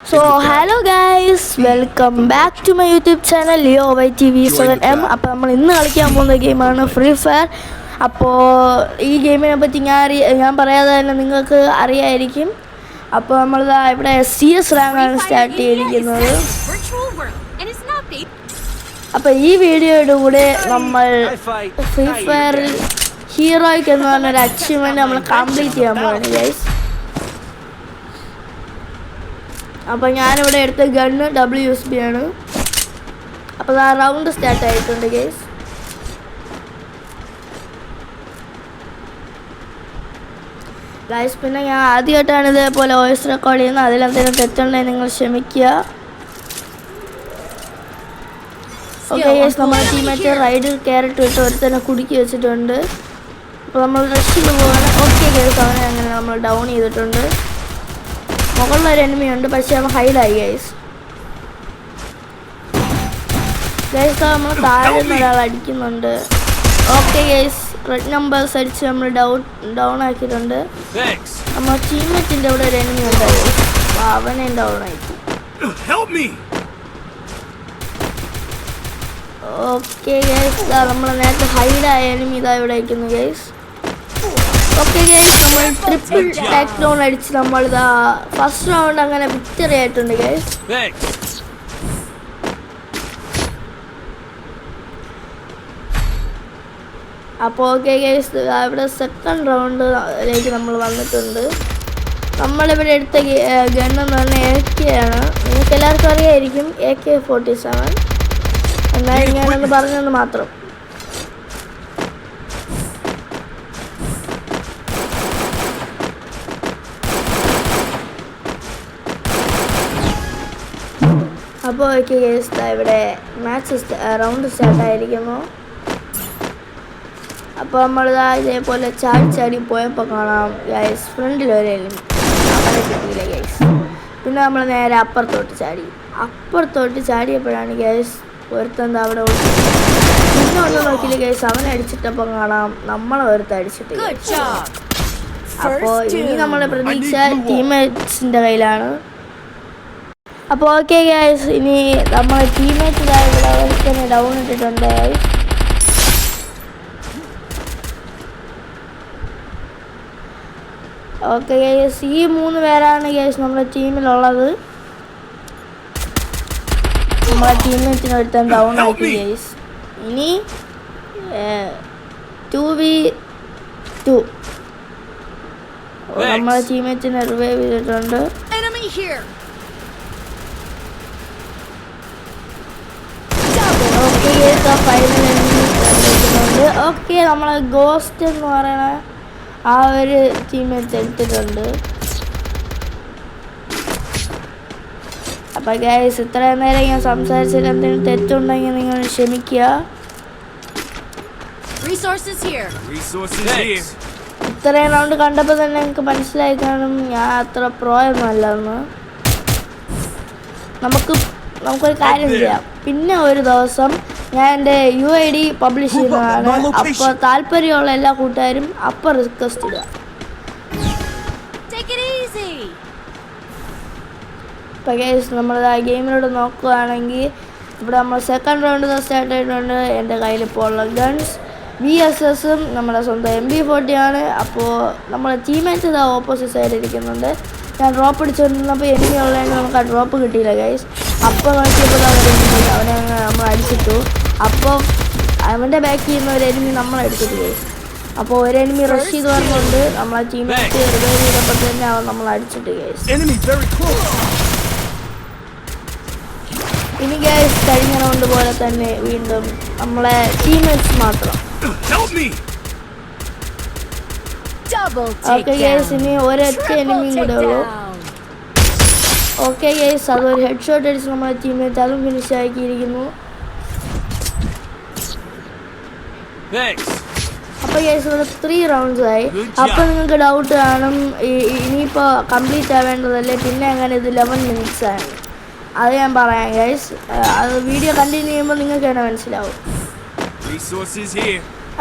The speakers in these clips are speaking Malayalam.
So hello guys, welcome back to my YouTube channel Leo YTV7M. അപ്പോൾ നമ്മൾ ഇന്ന് കളിക്കാൻ പോകുന്ന ഗെയിമാണ് ഫ്രീ ഫയർ. അപ്പോൾ ഈ ഗെയിമിനെ പറ്റി ഞാൻ പറയാതെ തന്നെ നിങ്ങൾക്ക് അറിയായിരിക്കും. അപ്പോൾ നമ്മൾ ഇവിടെ CS റാങ്കാണ് സ്റ്റാർട്ട് ചെയ്തിരിക്കുന്നത്. അപ്പോൾ ഈ വീഡിയോയുടെ കൂടെ നമ്മൾ ഫ്രീ ഫയറിൽ ഹീറോയ്ക്ക് എന്ന് പറഞ്ഞൊരു അച്ചീവ്മെൻറ്റ് നമ്മൾ കംപ്ലീറ്റ് ചെയ്യാൻ പോകുന്നത് ഗൈസ്. അപ്പോൾ ഞാനിവിടെ എടുത്ത ഗണ്ണ് WSB ആണ്. അപ്പോൾ ആ റൗണ്ട് സ്റ്റാർട്ട് ആയിട്ടുണ്ട് ഗൈസ്. പിന്നെ ഞാൻ ആദ്യമായിട്ടാണ് ഇതേപോലെ വോയിസ് റെക്കോർഡ് ചെയ്യുന്നത്. അതിലെന്തെങ്കിലും തെറ്റുണ്ടെങ്കിൽ നിങ്ങൾ ക്ഷമിക്കുക. ഓക്കെ ഗൈസ്, നമ്മുടെ ടീമേറ്റ് റൈഡിൽ ക്യാരറ്റ് ഇട്ട് ഒരുത്തന്നെ കുടുക്കി വെച്ചിട്ടുണ്ട്. അപ്പോൾ നമ്മൾ റഷ് ചെയ്ത് പോവാണ്. ഓക്കെ ഗൈസ്, അവനെ അങ്ങനെ നമ്മൾ ഡൗൺ ചെയ്തിട്ടുണ്ട്. മുകളിലൊരു എനിമി ഉണ്ട്, പക്ഷെ അവൻ ഹൈഡായി ഗൈസ്. നമ്മൾ താഴെ നിന്ന് ഒരാൾ അടിക്കുന്നുണ്ട്. ഓക്കെ ഗൈസ്, റെഡ് നമ്പേഴ്സ് അടിച്ച് നമ്മൾ ഡൗൺ ആക്കിയിട്ടുണ്ട്. നമ്മൾ ടീമേറ്റിൻ്റെ അവിടെ ഒരു എനിമി ഉണ്ടായി, അവനെ ഡൗൺ ആക്കി. ഓക്കെ ഗൈസ്, നമ്മൾ നേരത്തെ ഹൈഡായ എനിമി ഇതാ ഇവിടെ അയക്കുന്നു ഗൈസ്. ഓക്കെ ഗൈസ്, നമ്മൾ ട്രിപ്പിൾ ടാക്ക് ഡൗൺ അടിച്ച് നമ്മളിതാ ഫസ്റ്റ് റൗണ്ട് അങ്ങനെ വിക്ടറി ആയിട്ടുണ്ട് ഗൈസ്. അപ്പോൾ ഓക്കെ ഗൈസ്, ഇവിടെ സെക്കൻഡ് റൗണ്ടിലേക്ക് നമ്മൾ വന്നിട്ടുണ്ട്. നമ്മളിവിടെ എടുത്ത ഗണ്ണെന്ന് പറഞ്ഞാൽ AK ആണ്. നിങ്ങൾക്ക് എല്ലാവർക്കും അറിയായിരിക്കും AK-47. എന്നാലും ഞാനൊന്ന് പറഞ്ഞെന്ന് മാത്രം. അപ്പോൾ ഓക്കെ ഗൈസ്, ഇവിടെ മാച്ച് റൗണ്ട് സ്റ്റാർട്ടായിരിക്കുന്നു. അപ്പോൾ നമ്മളിതാ ഇതേപോലെ ചാടി പോയപ്പോൾ കാണാം ഗൈസ് ഫ്രണ്ടിൽ ഒരു എനിമി, അവനെ കിട്ടിയില്ല ഗൈസ്. പിന്നെ നമ്മൾ നേരെ അപ്പുറത്തോട്ട് ചാടിയപ്പോഴാണ് ഗൈസ് ഒരുത്തന്താ അവിടെ പിന്നെ ഒന്നും നോക്കിയില്ല ഗൈസ്, അവനെ അടിച്ചിട്ടപ്പോൾ കാണാം നമ്മളെ അടിച്ചിട്ട്. അപ്പോൾ ഇനി നമ്മളെ പ്രതീക്ഷ ടീംമേറ്റ്സിൻ്റെ കയ്യിലാണ്. അപ്പോൾ ഓക്കെ ഗൈസ്, ഇനി നമ്മളെ ടീമേറ്റ് ഇവിടെ തന്നെ ഡൗൺ ഇട്ടിട്ടുണ്ട് ഗൈസ്. ഓക്കെ ഗൈസ്, ഈ 3 പേരാണ് ഗൈസ് നമ്മുടെ ടീമിലുള്ളത്. നമ്മളെ ടീമേറ്റിന് ഒരുത്തൻ ഡൗൺ ആക്കി ഗൈസ്. ഇനി 2v2 നമ്മളെ ടീമേറ്റിനെ റിവൈവ് ചെയ്തിട്ടുണ്ട്. ഓക്കെ, നമ്മളെ ഗോസ്റ്റ് എന്ന് പറയുന്ന ആ ഒരു ടീമേറ്റ് എടുത്തിട്ടുണ്ട്. അപ്പോൾ ഗൈസ്, ഇത്രയും നേരം ഞാൻ സംസാരിച്ചതിൽ എന്തെങ്കിലും തെറ്റുണ്ടെങ്കിൽ നിങ്ങൾ ക്ഷമിക്കുക. ഇത്രയും റൗണ്ട് കണ്ടപ്പോൾ തന്നെ നിങ്ങൾക്ക് മനസ്സിലായി കാണും ഞാൻ അത്ര പ്രോ ഒന്നും അല്ലെന്ന്. നമുക്കൊരു കാര്യം ചെയ്യാം, പിന്നെ ഒരു ദിവസം ഞാൻ എൻ്റെ UID പബ്ലിഷ് ചെയ്യുന്നതാണ്. അപ്പോൾ താല്പര്യമുള്ള എല്ലാ കൂട്ടുകാരും അപ്പോൾ റിക്വസ്റ്റ് ഇടുക. ഇപ്പോൾ ഗൈസ്, നമ്മൾ ആ ഗെയിമിലൂടെ നോക്കുകയാണെങ്കിൽ ഇവിടെ നമ്മൾ സെക്കൻഡ് റൗണ്ട് സ്റ്റാർട്ട് ആയിട്ടുണ്ട്. എൻ്റെ കയ്യിലിപ്പോൾ ഉള്ള ഗൺസ് VSSഉം നമ്മുടെ സ്വന്തം MP40 ആണ്. അപ്പോൾ നമ്മളെ ടീമേറ്റ് ഇതാ ഓപ്പോസിറ്റ് സൈഡിൽ ഇരിക്കുന്നുണ്ട്. ഞാൻ ഡ്രോപ്പ് അടിച്ചുകൊണ്ടിരുന്നപ്പോൾ എനിമി ഉള്ളതെങ്കിൽ നമുക്ക് ആ ഡ്രോപ്പ് കിട്ടിയില്ല ഗൈസ്. അപ്പോൾ നോക്കിയപ്പോൾ അവനെ നമ്മൾ അടിച്ചിട്ടു. അപ്പോൾ അവൻ്റെ ബാക്കിൽ ചെയ്യുന്ന ഒരു എനിമി നമ്മൾ അടിച്ചിട്ട് ഗൈസ്. അപ്പോൾ ഒരു എനിമി റഷ് ചെയ്ത് പറഞ്ഞുകൊണ്ട് നമ്മളെ ടീമേറ്റ് റിവൈവ് ചെയ്തപ്പോൾ തന്നെ അവൻ നമ്മൾ അടിച്ചിട്ട് ഗൈസ്. ഇനി ഗൈസ്, കഴിഞ്ഞ റൗണ്ട് പോലെ തന്നെ വീണ്ടും നമ്മളെ ടീമേറ്റ്സ് മാത്രം. ഓക്കെ ഗൈസ്, ഇനി ഒരൊറ്റ എനിമിയും കൂടെ ഉള്ളൂ. ഓക്കെ ഗൈസ്, അതൊരു ഹെഡ് ഷോട്ട് അടിച്ച് നമ്മളെ ടീമേറ്റ് അതും ഫിനിഷ് ആക്കിയിരിക്കുന്നു. അപ്പോൾ ഗൈസ്, ഇവിടെ 3 റൗണ്ട്സ് ആയി. അപ്പോൾ നിങ്ങൾക്ക് ഡൗട്ട് കാണും ഇനിയിപ്പോൾ കംപ്ലീറ്റ് ആവേണ്ടതല്ലേ, പിന്നെ അങ്ങനെ ഇത് 11 minutes ആണ്. അത് ഞാൻ പറയാം ഗൈസ്, അത് വീഡിയോ കണ്ടിന്യൂ ചെയ്യുമ്പോൾ നിങ്ങൾക്ക് തന്നെ മനസ്സിലാവും.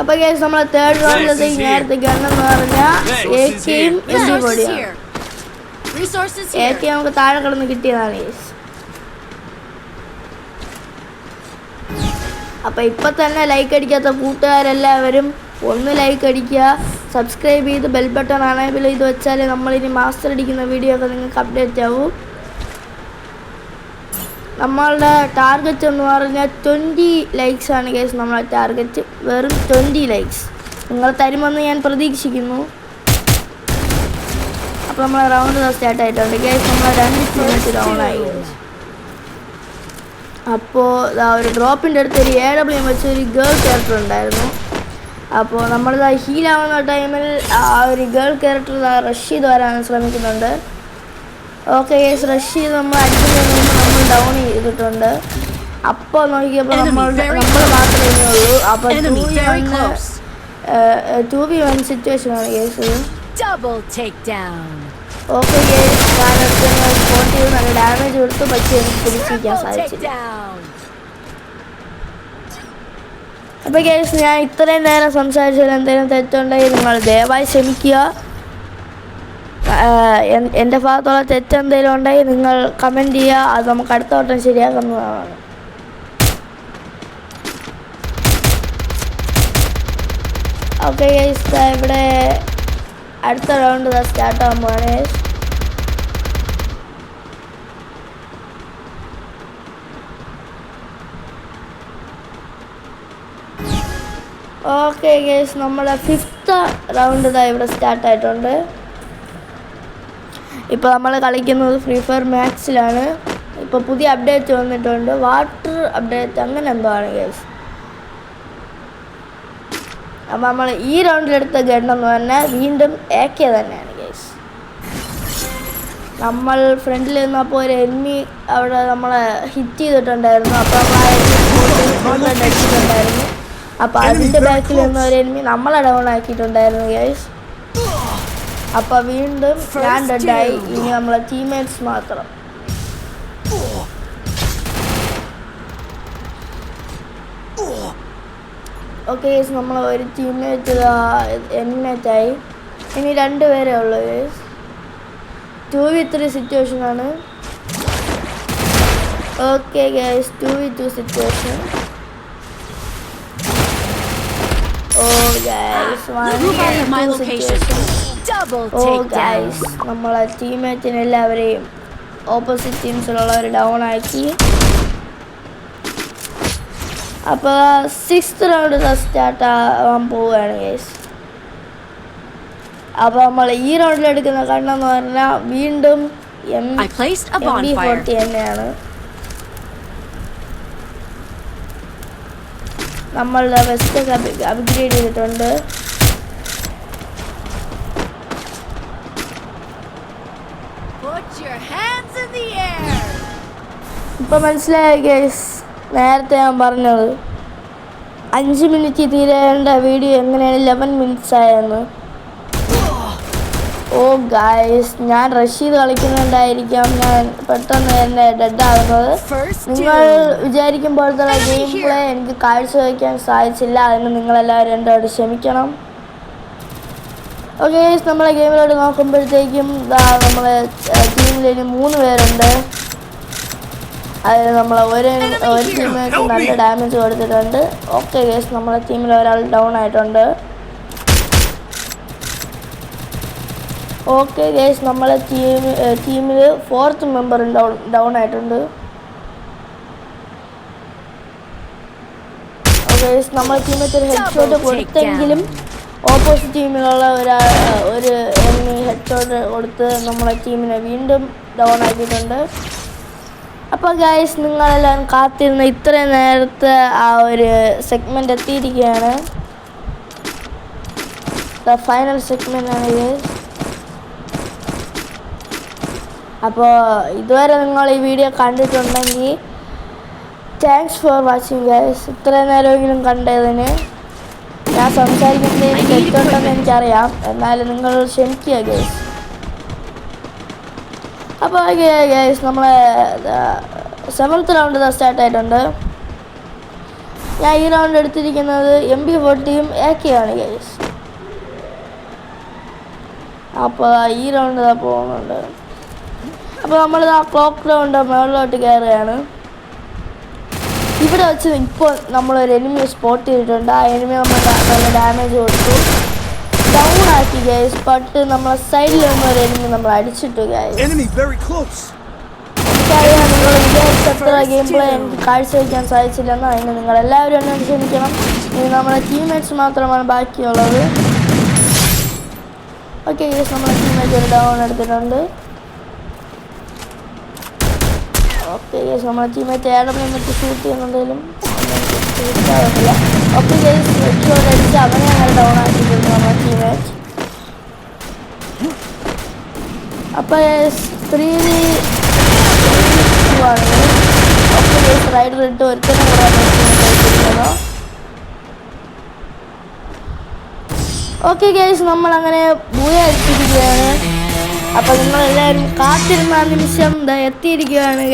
അപ്പോൾ ഗൈസ്, നമ്മളെ തേർഡ് റൗണ്ടിലത്തെ നേരത്തെ ഗണ്ണെന്ന് പറഞ്ഞാൽ AKയും MP40യാണ്. AK നമുക്ക് താഴെ കിടന്ന് കിട്ടിയതാണ് ഗൈസ്. അപ്പോൾ ഇപ്പം തന്നെ ലൈക്ക് അടിക്കാത്ത കൂട്ടുകാരെല്ലാവരും ഒന്ന് ലൈക്ക് അടിക്കുക, സബ്സ്ക്രൈബ് ചെയ്ത് ബെൽ ബട്ടൺ ആണെങ്കിൽ ഇത് വെച്ചാൽ നമ്മളിനി മാസ്റ്റർ അടിക്കുന്ന വീഡിയോ ഒക്കെ നിങ്ങൾക്ക് അപ്ഡേറ്റ് ആവും. നമ്മളുടെ ടാർഗറ്റ് എന്ന് പറഞ്ഞാൽ 20 ലൈക്സ് ആണ് ഗൈസ്. നമ്മളെ ടാർഗറ്റ് വെറും 20 ലൈക്സ് നിങ്ങൾ തരുമെന്ന് ഞാൻ പ്രതീക്ഷിക്കുന്നു. അപ്പോൾ നമ്മളെ റൗണ്ട് സ്റ്റാർട്ട് ആയിട്ടുണ്ട് ഗൈസ്. നമ്മൾ 2 ടീംസ് ഡൗണായി. അപ്പോൾ ഒരു ഡ്രോപ്പിൻ്റെ അടുത്ത് ഒരു AWM വെച്ച് ഒരു ഗേൾ ക്യാരക്ടർ ഉണ്ടായിരുന്നു. അപ്പോൾ നമ്മൾ ഹീലാവുന്ന ടൈമിൽ ആ ഒരു ഗേൾ ക്യാരക്ടർ റഷ് ചെയ്ത് വരാൻ ശ്രമിക്കുന്നുണ്ട്. ഓക്കെ ഗൈസ്, റഷ് ചെയ്ത് നമ്മൾ അടിക്കുന്നതിന് മുമ്പ് നമ്മൾ ഡൗൺ ചെയ്തിട്ടുണ്ട്. അപ്പോൾ നോക്കിയപ്പോൾ നമ്മൾ മാത്രമേ ഉള്ളൂ. അപ്പോൾ 2v1 സിറ്റുവേഷനാണ് ഗൈസ്. ഓക്കെ ഗൈസ്, ഞാനടുത്ത് സ്പോട്ട് ചെയ്ത് നല്ല ഡാമേജ് കൊടുത്തു, പക്ഷേ എനിക്ക് പിടിച്ചിരിക്കാൻ സാധിച്ചില്ല. അപ്പോൾ ഗൈസ്, ഞാൻ ഇത്രയും നേരം സംസാരിച്ചതിൽ എന്തെങ്കിലും തെറ്റുണ്ടെങ്കിൽ നിങ്ങൾ ദയവായി ക്ഷമിക്കുക. എൻ്റെ ഭാഗത്തുള്ള തെറ്റെന്തെങ്കിലും ഉണ്ടെങ്കിൽ നിങ്ങൾ കമൻറ്റ് ചെയ്യുക, അത് നമുക്ക് അടുത്ത വട്ടം ശരിയാക്കുന്നതാണ്. ഓക്കെ ഗൈസ്, ഇവിടെ അടുത്ത റൗണ്ട് സ്റ്റാർട്ട് ആകാൻ പോവാണ്. ഓക്കെ ഗൈസ്, നമ്മളെ 5th റൗണ്ട് ഇവിടെ സ്റ്റാർട്ടായിട്ടുണ്ട്. ഇപ്പോൾ നമ്മൾ കളിക്കുന്നത് ഫ്രീ ഫയർ മാക്സിലാണ്. ഇപ്പോൾ പുതിയ അപ്ഡേറ്റ് വന്നിട്ടുണ്ട്, വാട്ടർ അപ്ഡേറ്റ് അങ്ങനെ എന്തോ ആണ് ഗൈസ്. അപ്പോൾ നമ്മൾ ഈ റൗണ്ടിലെടുത്ത ഗണ്ണെന്ന് പറഞ്ഞാൽ വീണ്ടും AK തന്നെയാണ് ഗൈസ്. നമ്മൾ ഫ്രണ്ടിൽ നിന്നപ്പോൾ ഒരു എനിമി അവിടെ നമ്മളെ ഹിറ്റ് ചെയ്തിട്ടുണ്ടായിരുന്നു. അപ്പോൾ നമ്മൾ അടിച്ചിട്ടുണ്ടായിരുന്നു. അപ്പോൾ അതിൻ്റെ ബാക്കിൽ നിന്ന് ഒരു എനിമി നമ്മളെ ഡൗൺ ആക്കിയിട്ടുണ്ടായിരുന്നു ഗൈസ്. അപ്പോൾ വീണ്ടും ഞാൻ ഡെഡായി. ഇനി നമ്മളെ ടീംമേറ്റ്സ് മാത്രം. ഓക്കെ ഗൈസ്, നമ്മൾ ഒരു ടീംമേറ്റ് എലിമിനേറ്റായി. ഇനി 2 പേരേ ഉള്ളൂ ഗൈസ്. 2v3 സിറ്റുവേഷനാണ്. Okay guys, 2v2 situation. Oh guys, 1v2 situation. Oh guys, നമ്മളെ ടീംമേറ്റിന് എല്ലാവരെയും ഓപ്പോസിറ്റ് ടീംസിലുള്ളവർ ഡൗൺ ആക്കി. അപ്പോൾ 6th റൗണ്ട് സ്റ്റാർട്ട് ആവാൻ പോവുകയാണ് ഗൈസ്. അപ്പോൾ നമ്മൾ ഈ റൗണ്ടിലെടുക്കുന്ന കണ്ണെന്ന് പറഞ്ഞാൽ വീണ്ടും MP40 തന്നെയാണ്. നമ്മളുടെ വെസ്റ്റൊക്കെ അപ്ഗ്രേഡ് ചെയ്തിട്ടുണ്ട്. ഇപ്പം മനസ്സിലായി ഗൈസ്, നേരത്തെ ഞാൻ പറഞ്ഞത് 5 മിനിറ്റ് തീരേണ്ട വീഡിയോ എങ്ങനെയാണ് 11 മിനിറ്റ്സ് ആയെന്ന്. ഓ ഗൈസ്, ഞാൻ റഷ് ചെയ്ത് കളിക്കുന്നുണ്ടായിരിക്കാം ഞാൻ പെട്ടെന്ന് തന്നെ ഡെഡാകുന്നത്. നിങ്ങൾ വിചാരിക്കുമ്പോഴത്തുള്ള ഗെയിം പ്ലേ എനിക്ക് കാഴ്ചവെക്കാൻ സാധിച്ചില്ല. അതിന് നിങ്ങളെല്ലാവരും എന്നോട് ക്ഷമിക്കണം. ഓക്കെ ഗൈസ്, നമ്മളെ ഗെയിമിലോട്ട് നോക്കുമ്പോഴത്തേക്കും നമ്മളെ ടീമിൽ 3 പേരുണ്ട്. അതിൽ നമ്മൾ ഒരു ടീമിലേക്ക് നല്ല ഡാമേജ് കൊടുത്തിട്ടുണ്ട്. ഓക്കെ ഗൈസ്, നമ്മളെ ടീമിൽ ഒരാൾ ഡൗൺ ആയിട്ടുണ്ട്. ഓക്കെ ഗൈസ്, നമ്മളെ ടീമിൽ 4th മെമ്പർ ഡൗൺ ആയിട്ടുണ്ട്. ഓക്കെ ഗൈസ്, നമ്മളെ ടീമിൽ ഒരു ഹെഡ് ഷോട്ട് കൊടുത്തെങ്കിലും ഓപ്പോസിറ്റ് ടീമിലുള്ള ഒരു എനിമി ഹെഡ് ഷോട്ട് കൊടുത്ത് നമ്മളെ ടീമിനെ വീണ്ടും ഡൗൺ ആക്കിയിട്ടുണ്ട്. അപ്പോൾ ഗൈസ്, നിങ്ങളെല്ലാം കാത്തിരുന്ന ഇത്രയും നേരത്തെ ആ ഒരു സെഗ്മെൻറ്റ് എത്തിയിരിക്കുകയാണ്. ഫൈനൽ സെഗ്മെൻ്റാണ് ഗൈസ്. അപ്പോൾ ഇതുവരെ നിങ്ങൾ ഈ വീഡിയോ കണ്ടിട്ടുണ്ടെങ്കിൽ താങ്ക്സ് ഫോർ വാച്ചിങ് ഗൈസ്. ഇത്രയും നേരമെങ്കിലും കണ്ടതിന്. ഞാൻ സംസാരിക്കുന്നതിന് തെറ്റുണ്ടെന്ന് എനിക്കറിയാം, എന്നാലും നിങ്ങൾ ക്ഷമിക്കുക ഗൈസ്. അപ്പോൾ ഗൈസ്, നമ്മളെ 7th റൗണ്ട് സ്റ്റാർട്ടായിട്ടുണ്ട്. ഞാൻ ഈ റൗണ്ട് എടുത്തിരിക്കുന്നത് MP40യും AKയാണ് ഗൈസ്. അപ്പോൾ ഈ റൗണ്ട് പോകുന്നുണ്ട്. അപ്പോൾ നമ്മൾ ആ ക്ലോക്ക് റൗണ്ട് മുകളിലോട്ട് കയറുകയാണ്. ഇവിടെ വെച്ച് ഇപ്പോൾ നമ്മളൊരു എനിമിയെ സ്പോട്ട് ചെയ്തിട്ടുണ്ട്. ആ എനിമി നമ്മൾ നല്ല ഡാമേജ് കൊടുത്തു, ഡൗൺ ആക്കി ഗൈസ്. ബട്ട് നമ്മളെ സൈഡിൽ നിന്നൊരു എനിമി നമ്മൾ അടിച്ചിട്ടു ഗൈസ്. എനിക്കറിയാം നിങ്ങൾ വിചാരിച്ചത്ര ഗെയിം പ്ലേ എനിക്ക് കാഴ്ചവെക്കാൻ സാധിച്ചില്ലെന്ന്. അതിന് നിങ്ങളെല്ലാവരും എന്നെ ക്ഷമിക്കണം. ഇനി നമ്മുടെ ടീംമേറ്റ്സ് മാത്രമാണ് ബാക്കിയുള്ളത്. ഓക്കെ ഗൈസ്, നമ്മുടെ ടീംമേറ്റ് ഒരു ഡൗൺ എടുത്തിട്ടുണ്ട്. ഓക്കെ ഗൈസ്, നമ്മുടെ ടീമേറ്റ് ഏടം നിന്നിട്ട് ഷൂട്ട് ചെയ്യുന്നുണ്ടെങ്കിലും ഷൂട്ടാവുന്നില്ല. ഓക്കെ ഗൈസ്, ഹെഡ്ഷോട്ട് അടിച്ച് അവനെ അങ്ങനെ ഡൗൺ ആക്കിയിട്ടുണ്ട് നമ്മുടെ ടീമേറ്റ്. അപ്പോൾ 3v2 ആണ്. ഓക്കെ ഗൈസ്, റൈഡർ ഇട്ട് ഒരുത്തനെ കൂടെ കഴിച്ചിരിക്കുന്നു. ഓക്കെ ഗൈസ്, നമ്മളങ്ങനെ ബൂയ അടിച്ചിരിക്കുകയാണ്. അപ്പോൾ നിങ്ങളെല്ലാവരും കാത്തിരുന്ന ആ നിമിഷം എത്തിയിരിക്കുകയാണ്.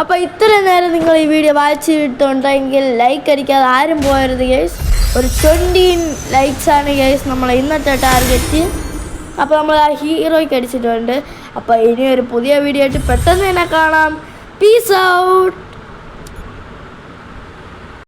അപ്പോൾ ഇത്രയും നേരം നിങ്ങൾ ഈ വീഡിയോ വായിച്ചിട്ടുണ്ടെങ്കിൽ ലൈക്ക് അടിക്കാതെ ആരും പോകരുത് ഗൈസ്. ഒരു 20 likes ആണ് ഗൈസ് നമ്മളെ ഇന്നത്തെ ടാർഗറ്റ്. അപ്പോൾ നമ്മൾ ആ ഹീറോയ്ക്ക് അടിച്ചിട്ടുണ്ട്. അപ്പോൾ ഇനി ഒരു പുതിയ വീഡിയോ ആയിട്ട് പെട്ടെന്ന് തന്നെ കാണാം. Peace out.